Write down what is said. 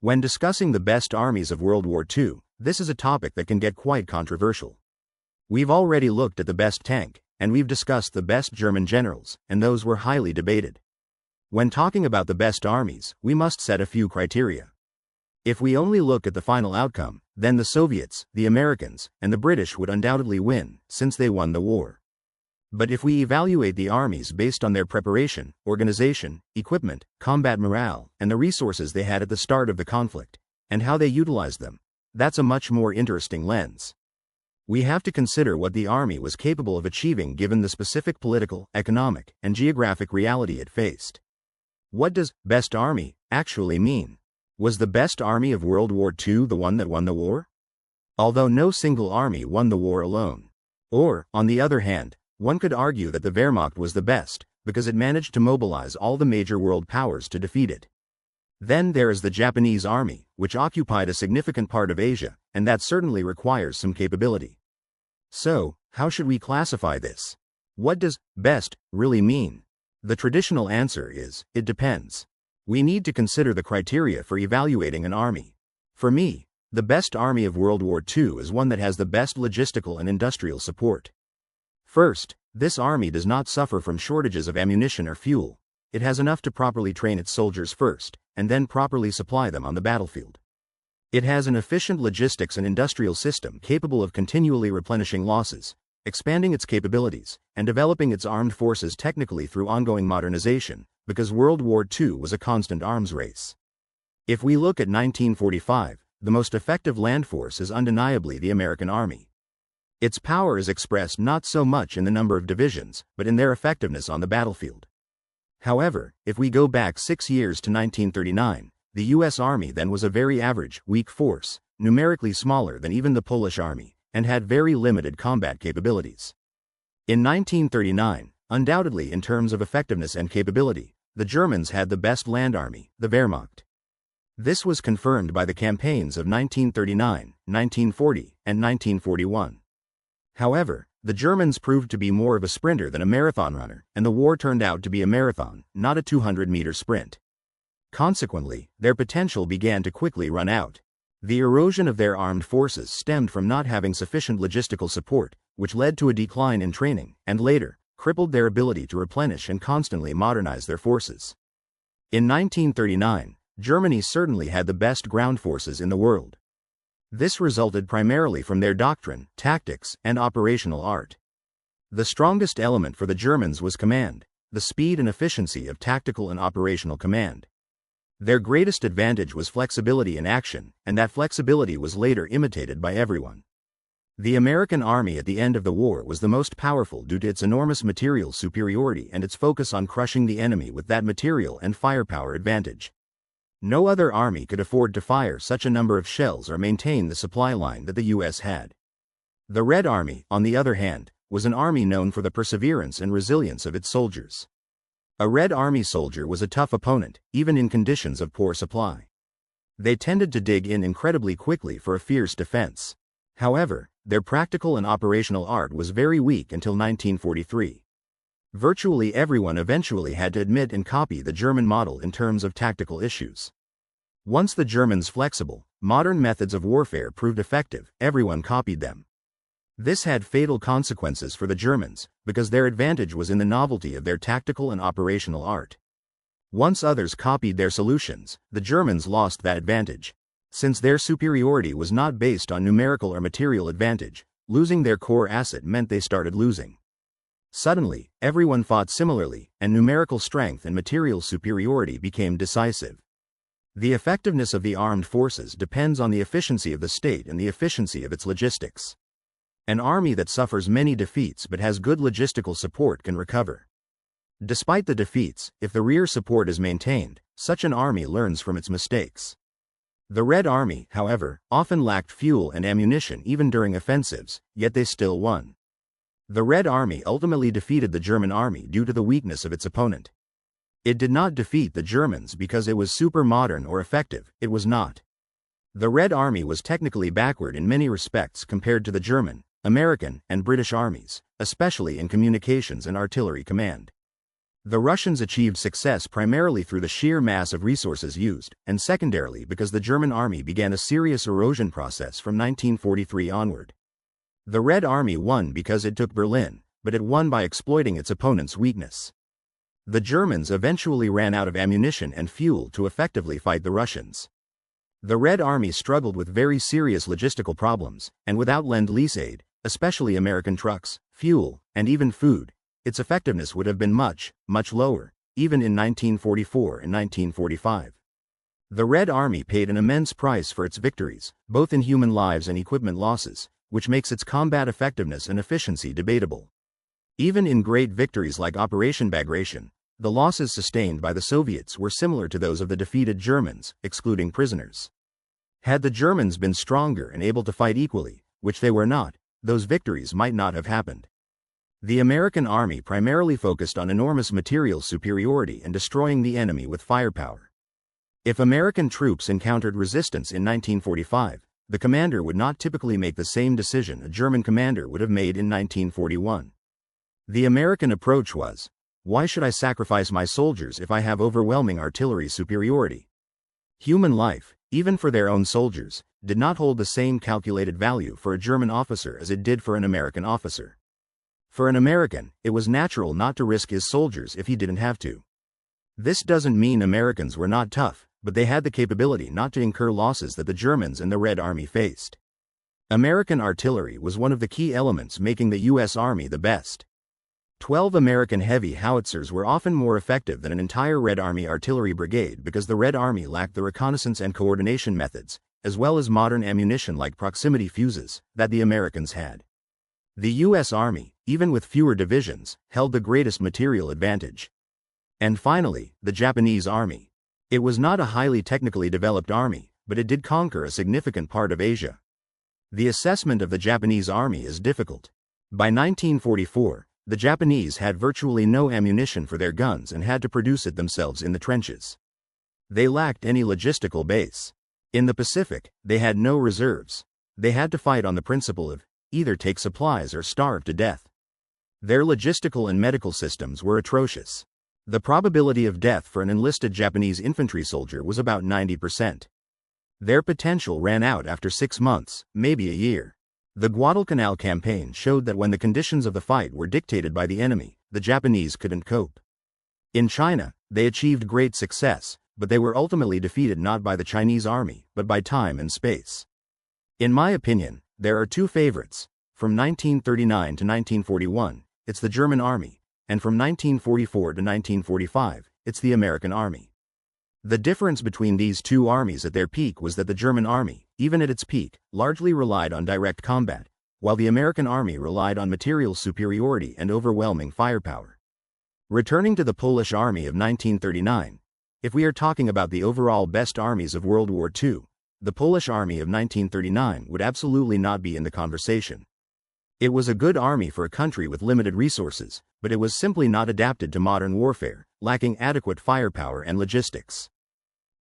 When discussing the best armies of World War II, this is a topic that can get quite controversial. We've already looked at the best tank, and we've discussed the best German generals, and those were highly debated. When talking about the best armies, we must set a few criteria. If we only look at the final outcome, then the Soviets, the Americans, and the British would undoubtedly win, since they won the war. But if we evaluate the armies based on their preparation, organization, equipment, combat morale, and the resources they had at the start of the conflict, and how they utilized them, that's a much more interesting lens. We have to consider what the army was capable of achieving given the specific political, economic, and geographic reality it faced. What does best army actually mean? Was the best army of World War II the one that won the war? Although no single army won the war alone. Or, on the other hand, one could argue that the Wehrmacht was the best, because it managed to mobilize all the major world powers to defeat it. Then there is the Japanese army, which occupied a significant part of Asia, and that certainly requires some capability. So, how should we classify this? What does best really mean? The traditional answer is, it depends. We need to consider the criteria for evaluating an army. For me, the best army of World War II is one that has the best logistical and industrial support. First, this army does not suffer from shortages of ammunition or fuel. It has enough to properly train its soldiers first, and then properly supply them on the battlefield. It has an efficient logistics and industrial system capable of continually replenishing losses, expanding its capabilities, and developing its armed forces technically through ongoing modernization, because World War II was a constant arms race. If we look at 1945, the most effective land force is undeniably the American Army. Its power is expressed not so much in the number of divisions, but in their effectiveness on the battlefield. However, if we go back 6 years to 1939, the U.S. Army then was a very average, weak force, numerically smaller than even the Polish Army, and had very limited combat capabilities. In 1939, undoubtedly in terms of effectiveness and capability, the Germans had the best land army, the Wehrmacht. This was confirmed by the campaigns of 1939, 1940, and 1941. However, the Germans proved to be more of a sprinter than a marathon runner, and the war turned out to be a marathon, not a 200-meter sprint. Consequently, their potential began to quickly run out. The erosion of their armed forces stemmed from not having sufficient logistical support, which led to a decline in training, and later, crippled their ability to replenish and constantly modernize their forces. In 1939, Germany certainly had the best ground forces in the world. This resulted primarily from their doctrine, tactics, and operational art. The strongest element for the Germans was command, the speed and efficiency of tactical and operational command. Their greatest advantage was flexibility in action, and that flexibility was later imitated by everyone. The American Army at the end of the war was the most powerful due to its enormous material superiority and its focus on crushing the enemy with that material and firepower advantage. No other army could afford to fire such a number of shells or maintain the supply line that the U.S. had. The Red Army, on the other hand, was an army known for the perseverance and resilience of its soldiers. A Red Army soldier was a tough opponent, even in conditions of poor supply. They tended to dig in incredibly quickly for a fierce defense. However, their practical and operational art was very weak until 1943. Virtually everyone eventually had to admit and copy the German model in terms of tactical issues. Once the Germans' flexible, modern methods of warfare proved effective, everyone copied them. This had fatal consequences for the Germans, because their advantage was in the novelty of their tactical and operational art. Once others copied their solutions, the Germans lost that advantage. Since their superiority was not based on numerical or material advantage, losing their core asset meant they started losing. Suddenly, everyone fought similarly, and numerical strength and material superiority became decisive. The effectiveness of the armed forces depends on the efficiency of the state and the efficiency of its logistics. An army that suffers many defeats but has good logistical support can recover. Despite the defeats, if the rear support is maintained, such an army learns from its mistakes. The Red Army, however, often lacked fuel and ammunition even during offensives, yet they still won. The Red Army ultimately defeated the German army due to the weakness of its opponent. It did not defeat the Germans because it was super modern or effective, it was not. The Red Army was technically backward in many respects compared to the German, American, and British armies, especially in communications and artillery command. The Russians achieved success primarily through the sheer mass of resources used, and secondarily because the German army began a serious erosion process from 1943 onward. The Red Army won because it took Berlin, but it won by exploiting its opponent's weakness. The Germans eventually ran out of ammunition and fuel to effectively fight the Russians. The Red Army struggled with very serious logistical problems, and without Lend-Lease aid, especially American trucks, fuel, and even food, its effectiveness would have been much, much lower, even in 1944 and 1945. The Red Army paid an immense price for its victories, both in human lives and equipment losses, which makes its combat effectiveness and efficiency debatable. Even in great victories like Operation Bagration, the losses sustained by the Soviets were similar to those of the defeated Germans, excluding prisoners. Had the Germans been stronger and able to fight equally, which they were not, those victories might not have happened. The American army primarily focused on enormous material superiority and destroying the enemy with firepower. If American troops encountered resistance in 1945, the commander would not typically make the same decision a German commander would have made in 1941. The American approach was, why should I sacrifice my soldiers if I have overwhelming artillery superiority? Human life, even for their own soldiers, did not hold the same calculated value for a German officer as it did for an American officer. For an American, it was natural not to risk his soldiers if he didn't have to. This doesn't mean Americans were not tough, but they had the capability not to incur losses that the Germans and the Red Army faced. American artillery was one of the key elements making the U.S. Army the best. 12 American heavy howitzers were often more effective than an entire Red Army artillery brigade because the Red Army lacked the reconnaissance and coordination methods, as well as modern ammunition like proximity fuses, that the Americans had. The U.S. Army, even with fewer divisions, held the greatest material advantage. And finally, the Japanese Army. It was not a highly technically developed army, but it did conquer a significant part of Asia. The assessment of the Japanese Army is difficult. By 1944, the Japanese had virtually no ammunition for their guns and had to produce it themselves in the trenches. They lacked any logistical base. In the Pacific, they had no reserves. They had to fight on the principle of, either take supplies or starve to death. Their logistical and medical systems were atrocious. The probability of death for an enlisted Japanese infantry soldier was about 90%. Their potential ran out after 6 months, maybe a year. The Guadalcanal campaign showed that when the conditions of the fight were dictated by the enemy, the Japanese couldn't cope. In China, they achieved great success, but they were ultimately defeated not by the Chinese army, but by time and space. In my opinion, there are two favorites. From 1939 to 1941, it's the German army, and from 1944 to 1945, it's the American army. The difference between these two armies at their peak was that the German army, even at its peak, largely relied on direct combat, while the American army relied on material superiority and overwhelming firepower. Returning to the Polish army of 1939, if we are talking about the overall best armies of World War II, the Polish army of 1939 would absolutely not be in the conversation. It was a good army for a country with limited resources, but it was simply not adapted to modern warfare, lacking adequate firepower and logistics.